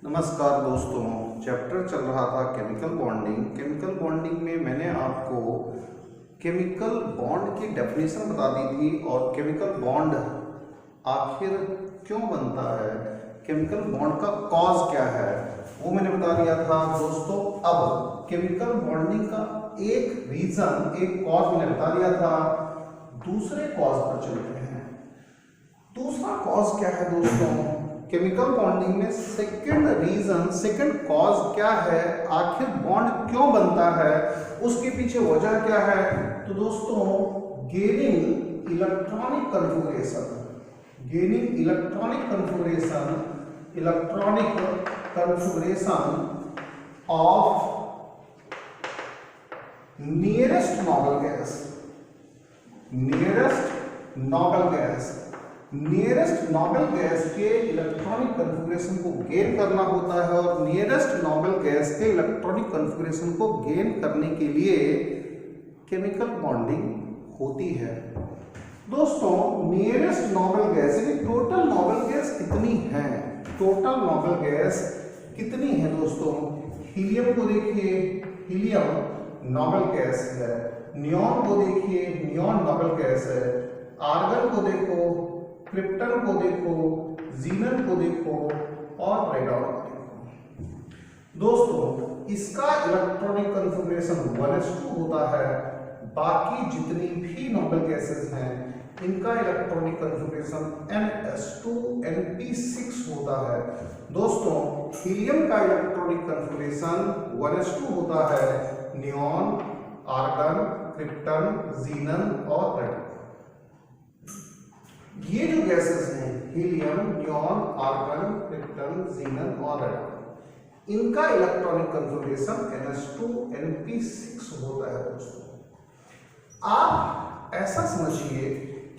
नमस्कार दोस्तों, चैप्टर चल रहा था केमिकल बॉन्डिंग। केमिकल बॉन्डिंग में मैंने आपको केमिकल बॉन्ड की डेफिनेशन बता दी थी और केमिकल बॉन्ड आखिर क्यों बनता है, केमिकल बॉन्ड का कॉज क्या है वो मैंने बता दिया था दोस्तों। अब केमिकल बॉन्डिंग का एक रीजन, एक कॉज मैंने बता दिया था। दूसरे कॉज पर चलते हैं। दूसरा कॉज क्या है दोस्तों? केमिकल बॉन्डिंग में सेकंड रीजन, सेकंड कॉज क्या है, आखिर बॉन्ड क्यों बनता है, उसके पीछे वजह क्या है? तो दोस्तों, gaining electronic configuration, gaining electronic configuration, electronic configuration of nearest noble gas, nearest noble gas, nearest noble gas के इलेक्ट्रॉनिक कन्फिगरेशन को गेन करना होता है और नियरेस्ट नोबल गैस के इलेक्ट्रॉनिक कन्फिगरेशन को गेन करने के लिए केमिकल बॉन्डिंग होती है। दोस्तों, नियरेस्ट नोबल गैस यानी टोटल नोबल गैस कितनी है? टोटल नोबल गैस कितनी है दोस्तों? हीलियम को देखिए, हीलियम नोबल गैस है। नियॉन को देखिए, नियॉन नोबल गैस है। आर्गन को देखो, क्रिप्टन को देखो, जीनन को देखो और रेडॉन को देखो। दोस्तों, इसका इलेक्ट्रॉनिक कन्फिगरेशन 1s2 होता है। बाकी जितनी भी नोबल गैसेस हैं इनका इलेक्ट्रॉनिक कन्फिगरेशन ns2 np6 होता है। दोस्तों, हीलियम का इलेक्ट्रॉनिक कन्फिगरेशन 1s2 होता है। नियॉन, आर्गन, क्रिप्टन, जीनन और रेडॉन, ये जो गैसेस हैं हीलियम, नियॉन, आर्गन, क्रिप्टन, जीनन और रेडॉन, इनका इलेक्ट्रॉनिक कन्फिगरेशन ns2 np6 होता है। दोस्तों, आप ऐसा समझिए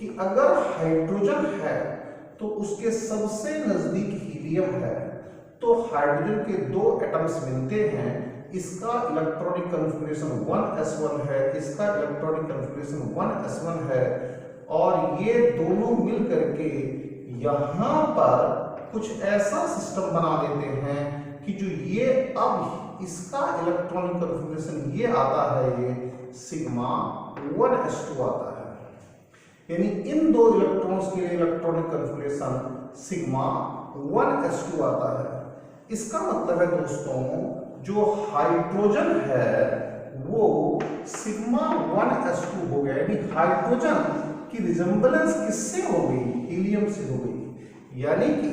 कि अगर हाइड्रोजन है तो उसके सबसे नजदीक हीलियम है, तो हाइड्रोजन के दो एटम्स मिलते हैं, इसका इलेक्ट्रॉनिक कन्फिगरेशन 1s1 है, इसका इलेक्ट्रॉनिक कन्फिगरेशन 1s1 है और ये दोनों मिल करके यहां पर कुछ ऐसा सिस्टम बना देते हैं कि जो ये अब इसका इलेक्ट्रॉनिक कन्फिगरेशन ये आता है, ये सिग्मा 1s2 आता है। यानी इन दो इलेक्ट्रॉन्स के लिए इलेक्ट्रॉनिक कन्फिगरेशन सिग्मा 1s2 आता है। इसका मतलब है दोस्तों, जो हाइड्रोजन है वो सिग्मा 1s2 हो गया, यानी हाइड्रोजन की रिजेंबलेंस किससे हो गई? हीलियम से हो गई। यानी कि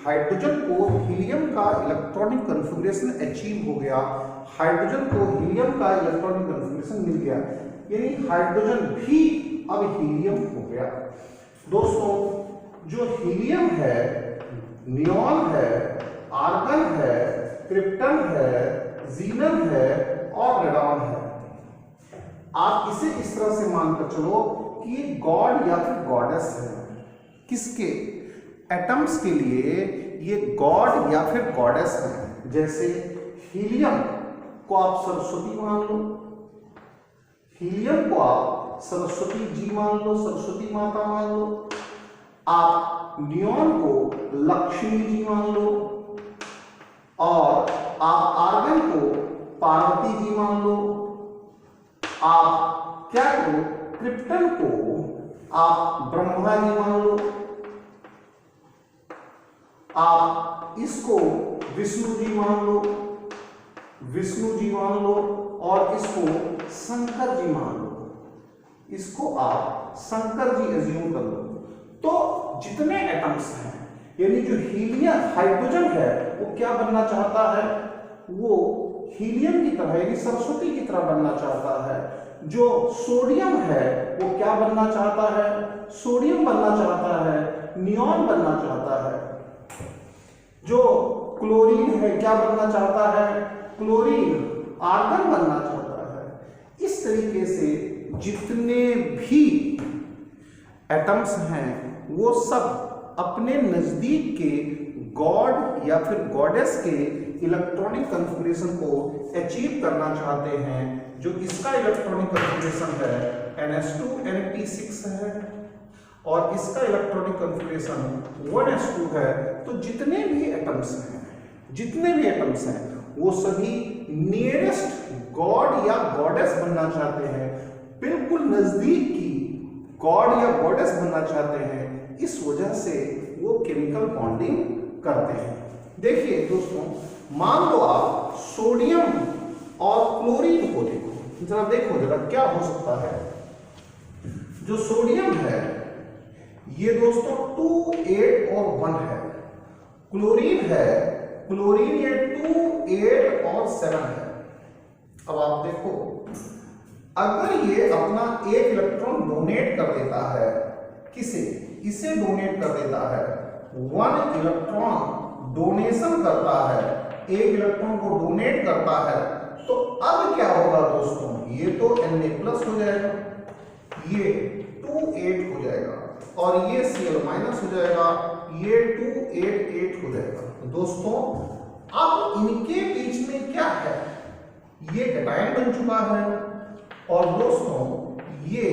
हाइड्रोजन को हीलियम का इलेक्ट्रॉनिक कन्फिगरेशन अचीव हो गया, हाइड्रोजन को हीलियम का इलेक्ट्रॉनिक कन्फिगरेशन मिल गया, यानी हाइड्रोजन भी अब हीलियम हो गया। दोस्तों, जो हीलियम है, नियॉन है, आर्गन है, क्रिप्टन है, जीनन है और रेडॉन है, आप इसे इस तरह से मानकर चलो कि ये गॉड या फिर गॉडेस है। किसके? एटम्स के लिए ये गॉड या फिर गॉडेस है। जैसे हीलियम को आप सरस्वती मान लो, हीलियम को आप सरस्वती जी मान लो, सरस्वती माता मान लो। आप नियॉन को लक्ष्मी जी मान लो और आप आर्गन को पार्वती जी मान लो। आप क्या करो, क्रिप्टन को आप ब्रह्मा जी मान लो, आप इसको विष्णु जी मान लो, विष्णु जी मान लो और इसको शंकर जी मान लो, इसको आप शंकर जी एज्यूम कर लो। तो जितने एटम्स हैं, यानी जो हीलियम हाइड्रोजन है वो क्या बनना चाहता है? वो हीलियम की तरह यानी सरस्वती की तरह बनना चाहता है। जो सोडियम है वो क्या बनना चाहता है? सोडियम बनना चाहता है, नियॉन बनना चाहता है। जो क्लोरीन है क्या बनना चाहता है? क्लोरीन, आर्गन बनना चाहता है। इस तरीके से जितने भी एटम्स हैं वो सब अपने नजदीक के गॉड या फिर गॉडेस के इलेक्ट्रॉनिक कन्फिगरेशन को अचीव करना चाहते हैं। जो इसका इलेक्ट्रॉनिक कन्फिगरेशन है ns2 np6 है और इसका इलेक्ट्रॉनिक कन्फिगरेशन 1s2 है। तो जितने भी एटम्स हैं जितने भी एटम्स हैं वो सभी नियरेस्ट गॉड या गॉडेस बनना चाहते हैं, बिल्कुल नजदीक की गॉड या गॉडेस बनना चाहते हैं। इस वजह से वो केमिकल बॉन्डिंग करते हैं। देखिए दोस्तों, मान लो आप सोडियम और क्लोरीन को देखो, जरा क्या हो सकता है। जो सोडियम है ये दोस्तों 2, 8 और 1 है। क्लोरीन ये 2, 8 और 7 है। अब आप देखो, अगर ये अपना एक इलेक्ट्रॉन डोनेट कर देता है, इसे डोनेट कर देता है, 1 इलेक्ट्रॉन डोनेशन करता है, एक इलेक्ट्रॉन को डोनेट करता है, तो अब क्या होगा दोस्तों, ये तो Na+ हो जाएगा, ये 2, 8 हो जाएगा और ये Cl- हो जाएगा, ये 2, 8, 8 हो जाएगा। तो दोस्तों अब इनके बीच में क्या है, ये कैटायन बन चुका है और दोस्तों ये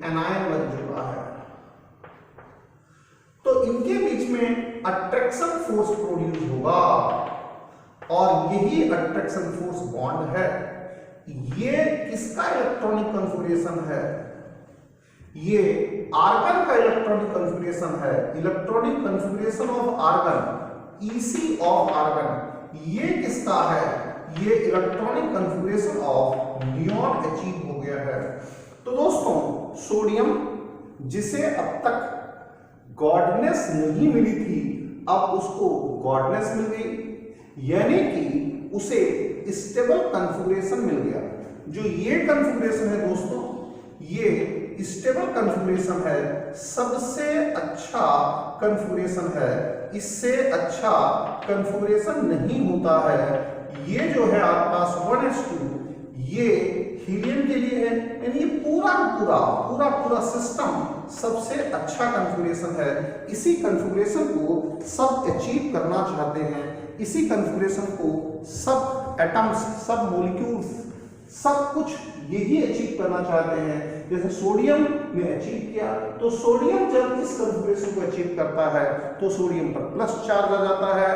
एनायन बन चुका है। तो इनके बीच में अट्रैक्शन फोर्स प्रोड्यूस होगा और यही अट्रैक्शन फोर्स बॉन्ड है। ये किसका इलेक्ट्रॉनिक कॉन्फ़िगरेशन है, ये आर्गन का इलेक्ट्रॉनिक कॉन्फ़िगरेशन है। Electronic configuration of argon, EC of argon, ये किसका है, ये electronic configuration of neon achieve हो गया है। तो दोस्तों सोडियम, जिसे अब तक गॉडनेस नहीं मिली थी, अब उसको गॉडनेस मिल गई, यानी कि उसे स्टेबल कॉन्फ़िगरेशन मिल गया। जो ये कॉन्फ़िगरेशन है दोस्तों, ये स्टेबल कॉन्फ़िगरेशन है, सबसे अच्छा कॉन्फ़िगरेशन है, इससे अच्छा कॉन्फ़िगरेशन नहीं होता है। ये जो है आपके पास 1s2, ये हीलियम के लिए है, यानी ये पूरा सिस्टम सबसे अच्छा कॉन्फ़िगरेशन है। इसी कॉन्फ़िगरेशन को सब अचीव करना चाहते हैं, इसी कॉन्फ़िगरेशन को सब एटम्स, सब मॉलिक्यूल्स, सब कुछ यही अचीव करना चाहते हैं। जैसे सोडियम ने अचीव किया, तो सोडियम जब इस कॉन्फ़िगरेशन को अचीव करता है तो सोडियम पर प्लस चार्ज आ जाता है।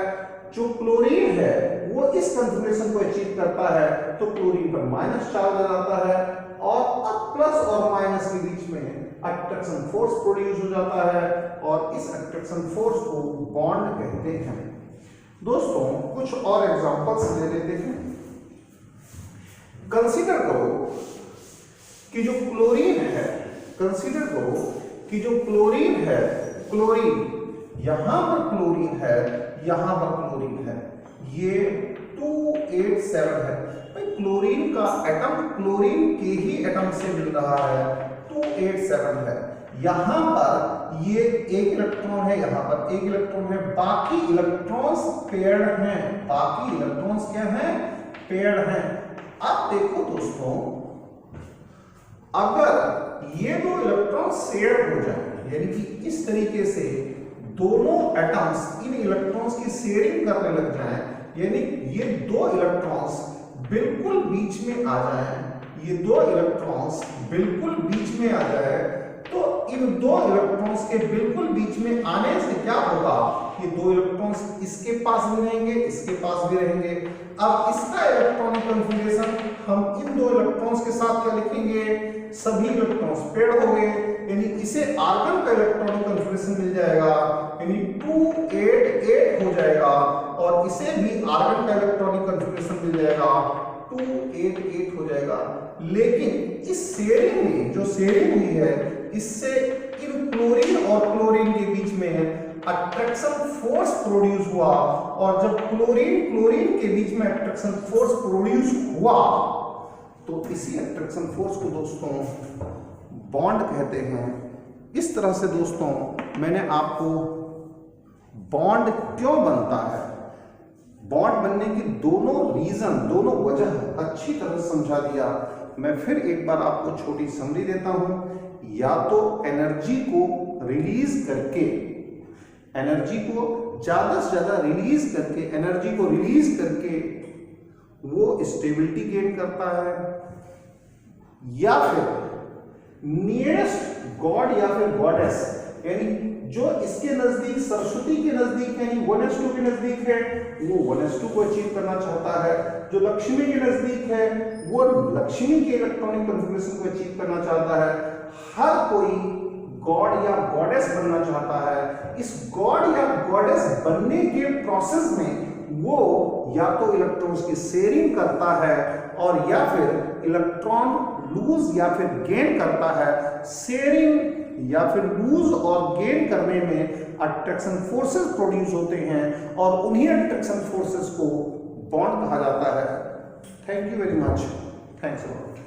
जो क्लोरीन है वो इस कॉन्फ़िगरेशन को अचीव करता है तो क्लोरीन पर माइनस चार्ज आ जाता है और अब प्लस और माइनस के बीच में अट्रैक्शन फोर्स प्रोड्यूस हो जाता है और इस अट्रैक्शन फोर्स को बॉन्ड कहते हैं। दोस्तों कुछ और एग्जांपल्स ले लेते हैं। कंसीडर करो कि जो क्लोरीन है, क्लोरीन यहां पर क्लोरीन है, यहां पर क्लोरीन है, ये 287 है। भाई क्लोरीन का एटम क्लोरीन के ही एटम से मिल रहा है, 287 है। यहां पर ये एक इलेक्ट्रॉन है, यहां पर एक इलेक्ट्रॉन है, बाकी इलेक्ट्रॉन्स पेयर्ड हैं, बाकी इलेक्ट्रॉन्स क्या हैं, पेयर्ड हैं। अब देखो दोस्तों, अगर ये दो इलेक्ट्रॉन शेयर हो जाए, यानी कि इस तरीके से दोनों एटम्स इन इलेक्ट्रॉन्स की शेयरिंग करने लग जाएं, यानी ये दो इलेक्ट्रॉन्स बिल्कुल बीच में आ जाएं, ये दो इलेक्ट्रॉन्स बिल्कुल बीच में आ जाए, तो इन दो इलेक्ट्रॉन्स के बिल्कुल बीच में आने से क्या होगा, ये दो इलेक्ट्रॉन्स इसके पास भी रहेंगे, इसके पास भी रहेंगे। अब इसका इलेक्ट्रॉनिक कॉन्फ़िगरेशन हम इन दो इलेक्ट्रॉन्स के साथ क्या लिखेंगे, सभी इलेक्ट्रॉन्स पेयर्ड हो गए, यानी इसे आर्गन का इलेक्ट्रॉनिक कॉन्फ़िगरेशन मिल जाएगा, यानी 288 हो जाएगा और इसे भी आर्गन का इलेक्ट्रॉनिक कॉन्फ़िगरेशन मिल जाएगा, 288 हो जाएगा। लेकिन इस शेयरिंग में जो शेयरिंग हुई है, इससे इन क्लोरीन और क्लोरीन के बीच में अट्रैक्शन फोर्स प्रोड्यूस हुआ और जब क्लोरीन के बीच में अट्रैक्शन फोर्स प्रोड्यूस हुआ तो इसी अट्रैक्शन फोर्स को दोस्तों बॉन्ड कहते हैं। इस तरह से दोस्तों मैंने आपको बॉन्ड क्यों बनता है, बॉन्ड बनने की दोनों रीजन, दोनों वजह अच्छी तरह समझा दिया। मैं फिर एक बार आपको छोटी समरी देता हूं। या तो एनर्जी को रिलीज करके, एनर्जी को ज्यादा से ज्यादा रिलीज करके, एनर्जी को रिलीज करके वो स्टेबिलिटी गेन करता है, या फिर नियरेस्ट गॉड या फिर गॉडेस यानी जो इसके नजदीक सरस्वती के नजदीक है, 1s2 के नजदीक है, वो 1s2 को अचीव करना चाहता है। जो लक्ष्मी के नजदीक है वो लक्ष्मी के इलेक्ट्रॉनिक कॉन्फ़िगरेशन को अचीव करना चाहता है। हर कोई गॉड या गॉडेस बनना चाहता है। इस गॉड या गॉडेस बनने के प्रोसेस में वो या तो इलेक्ट्रॉन्स की शेयरिंग करता है और या फिर इलेक्ट्रॉन लूज या फिर गेन करता है। शेयरिंग या फिर लूज और गेन करने में अट्रैक्शन फोर्सेस प्रोड्यूस होते हैं और उन्हीं अट्रैक्शन फोर्सेस को बॉन्ड कहा जाता है। Thank you very much. Thanks a lot.